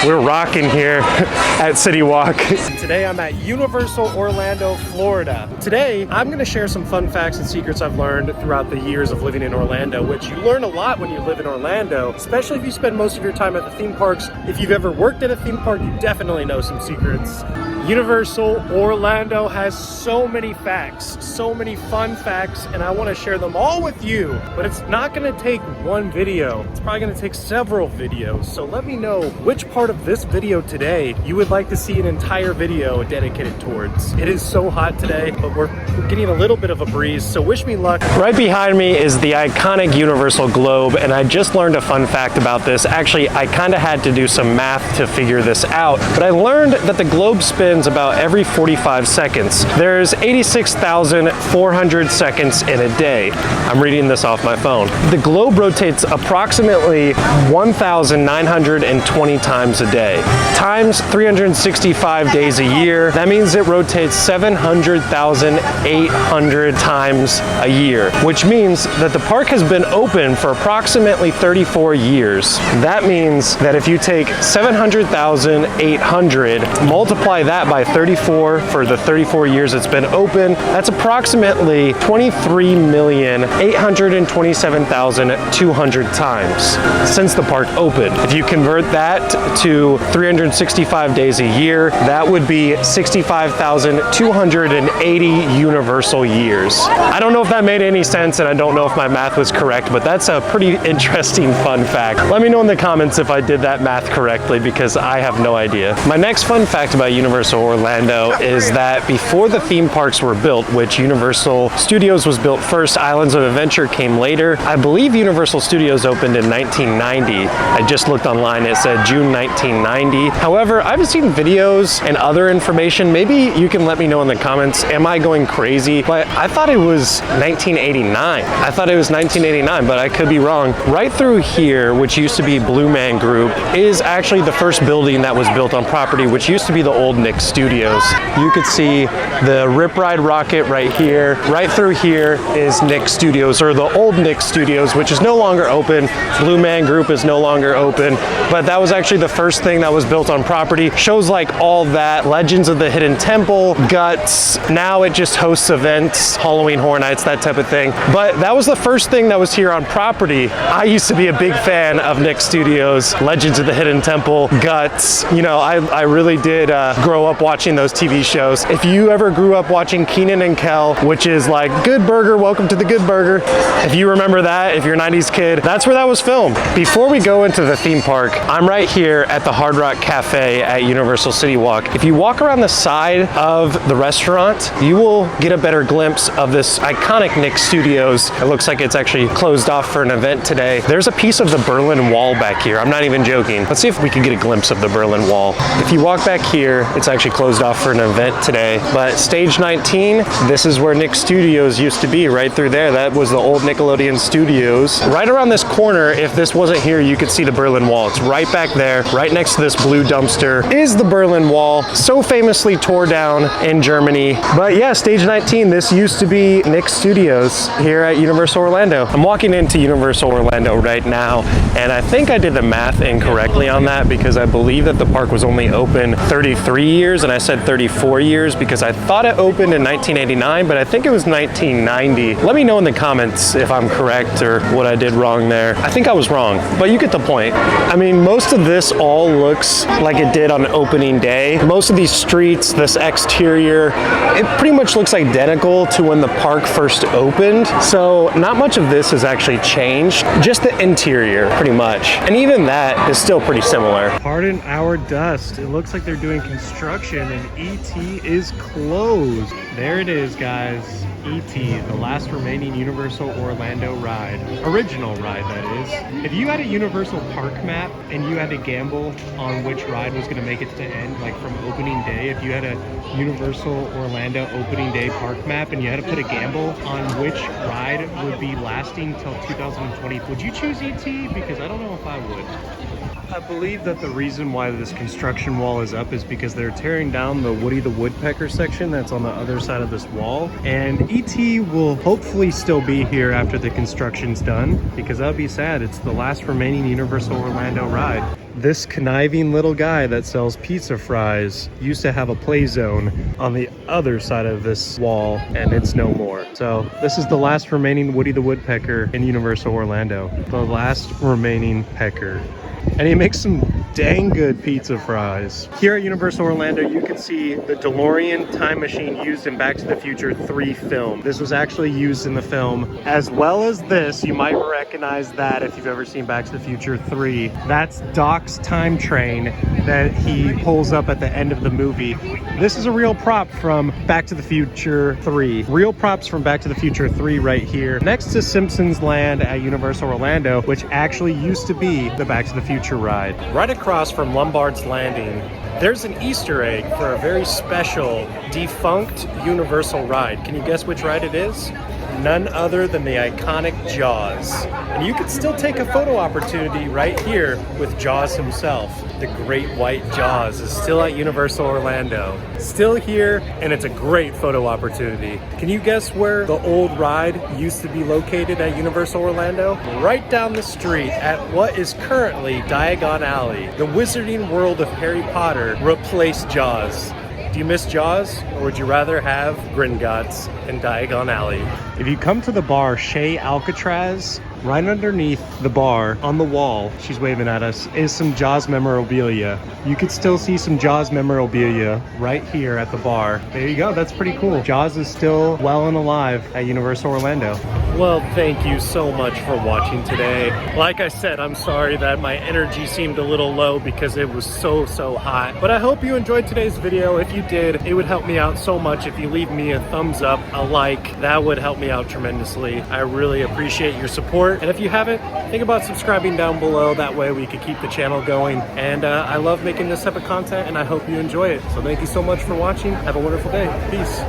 We're rocking here at City Walk. Today I'm at Universal Orlando, Florida. Today I'm going to share some fun facts and secrets I've learned throughout the years of living in Orlando, which you learn a lot when you live in Orlando, especially if you spend most of your time at the theme parks. If you've ever worked at a theme park, you definitely know some secrets. Universal Orlando has so many facts, so many fun facts, and I want to share them all with you. But it's not going to take one video. It's probably going to take several videos. So let me know which part of this video today you would like to see an entire video dedicated towards. It is so hot today, but we're getting a little bit of a breeze, so wish me luck. Right behind me is the iconic Universal Globe, and I just learned a fun fact about this. Actually, I kind of had to do some math to figure this out, but I learned that the globe spins about every 45 seconds. There's 86,400 seconds in a day. I'm reading this off my phone. The globe rotates approximately 1,920 times a day, times 365 days a year. That means it rotates 700,800 times a year, which means that the park has been open for approximately 34 years. That means that if you take 700,800, multiply that by 34 for the 34 years it's been open, that's approximately 23,827,200 times since the park opened. If you convert that to 365 days a year, that would be 65,280 Universal years. I don't know if that made any sense, and I don't know if my math was correct, but that's a pretty interesting fun fact. Let me know in the comments if I did that math correctly, because I have no idea. My next fun fact about Universal Orlando is that before the theme parks were built, which Universal Studios was built first, Islands of Adventure came later. I believe Universal Studios opened in 1990. I just looked online, it said June 1990. However, I've seen videos and other information. Maybe you can let me know in the comments, am I going crazy? But I thought it was 1989. I thought it was 1989, but I could be wrong. Right through here, which used to be Blue Man Group, is actually the first building that was built on property, which used to be the old Nick Studios. You could see the Rip Ride rocket right here. Right through here is Nick Studios, or the old Nick Studios, which is no longer open. Blue Man Group is no longer open, but that was actually the first thing that was built on property. Shows like all that, Legends of the Hidden Temple, Guts. Now it just hosts events, Halloween Horror Nights, that type of thing. But that was the first thing that was here on property. I used to be a big fan of Nick Studios, Legends of the Hidden Temple, Guts. You know, I really did grow up watching those TV shows. If you ever grew up watching Kenan and Kel, which is like Good Burger, Welcome to the Good Burger, if you remember that, if you're a 90s kid, that's where that was filmed. Before we go into the theme park, I'm right here at the Hard Rock Cafe at Universal City Walk. If you walk around the side of the restaurant, you will get a better glimpse of this iconic Nick Studios. It looks like it's actually closed off for an event today. There's a piece of the Berlin Wall back here. I'm not even joking. Let's see if we can get a glimpse of the Berlin Wall. If you walk back here, it's actually closed off for an event today. But stage 19, this is where Nick Studios used to be, right through there. That was the old Nickelodeon Studios. Right around this corner, if this wasn't here, you could see the Berlin Wall. It's right back there, right next to this blue dumpster is the Berlin Wall, so famously tore down in Germany. But yeah, stage 19, this used to be Nick Studios here at Universal Orlando. I'm walking into Universal Orlando right now, and I think I did the math incorrectly on that, because I believe that the park was only open 33 years, and I said 34 years because I thought it opened in 1989, but I think it was 1990. Let me know in the comments if I'm correct or what I did wrong there. I think I was wrong, but you get the point. I mean, most of this all looks like it did on opening day. Most of these streets, this exterior, it pretty much looks identical to when the park first opened. So not much of this has actually changed, just the interior pretty much. And even that is still pretty similar. Pardon our dust. It looks like they're doing construction and E.T. is closed. There it is, guys. E.T., the last remaining Universal Orlando ride. Original ride, that is. If you had a Universal Park map and you had to gamble on which ride was going to make it to end, like from opening day, if you had a Universal Orlando opening day park map and you had to put a gamble on which ride would be lasting till 2020, would you choose E.T.? Because I don't know if I would. I believe that the reason why this construction wall is up is because they're tearing down the Woody the Woodpecker section that's on the other side of this wall. And E.T. will hopefully still be here after the construction's done, because that would be sad. It's the last remaining Universal Orlando ride. This conniving little guy that sells pizza fries used to have a play zone on the other side of this wall, and it's no more. So this is the last remaining Woody the Woodpecker in Universal Orlando. The last remaining pecker. And he makes some dang good pizza fries. Here at Universal Orlando, you can see the DeLorean time machine used in Back to the Future 3 film. This was actually used in the film, as well as this. You might recognize that if you've ever seen Back to the Future 3. That's Doc's time train that he pulls up at the end of the movie. This is a real prop from Back to the Future 3. Real props from Back to the Future 3 right here, next to Simpsons Land at Universal Orlando, which actually used to be the Back to the Future ride. Right across from Lombard's Landing, there's an Easter egg for a very special defunct Universal ride. Can you guess which ride it is? None other than the iconic Jaws. And you could still take a photo opportunity right here with Jaws himself. The great white Jaws is still at Universal Orlando. Still here, and it's a great photo opportunity. Can you guess where the old ride used to be located at Universal Orlando? Right down the street at what is currently Diagon Alley. The Wizarding World of Harry Potter replaced Jaws. Do you miss Jaws, or would you rather have Gringotts in Diagon Alley? If you come to the bar Chez Alcatraz, right underneath the bar on the wall, she's waving at us, is some Jaws memorabilia. You could still see some Jaws memorabilia right here at the bar. There you go, that's pretty cool. Jaws is still well and alive at Universal Orlando. Well, thank you so much for watching today. Like I said, I'm sorry that my energy seemed a little low because it was so hot. But I hope you enjoyed today's video. If you did, it would help me out so much if you leave me a thumbs up, a like. That would help me out tremendously. I really appreciate your support. And if you haven't, think about subscribing down below. That way we could keep the channel going. And I love making this type of content, and I hope you enjoy it. So thank you so much for watching. Have a wonderful day. Peace.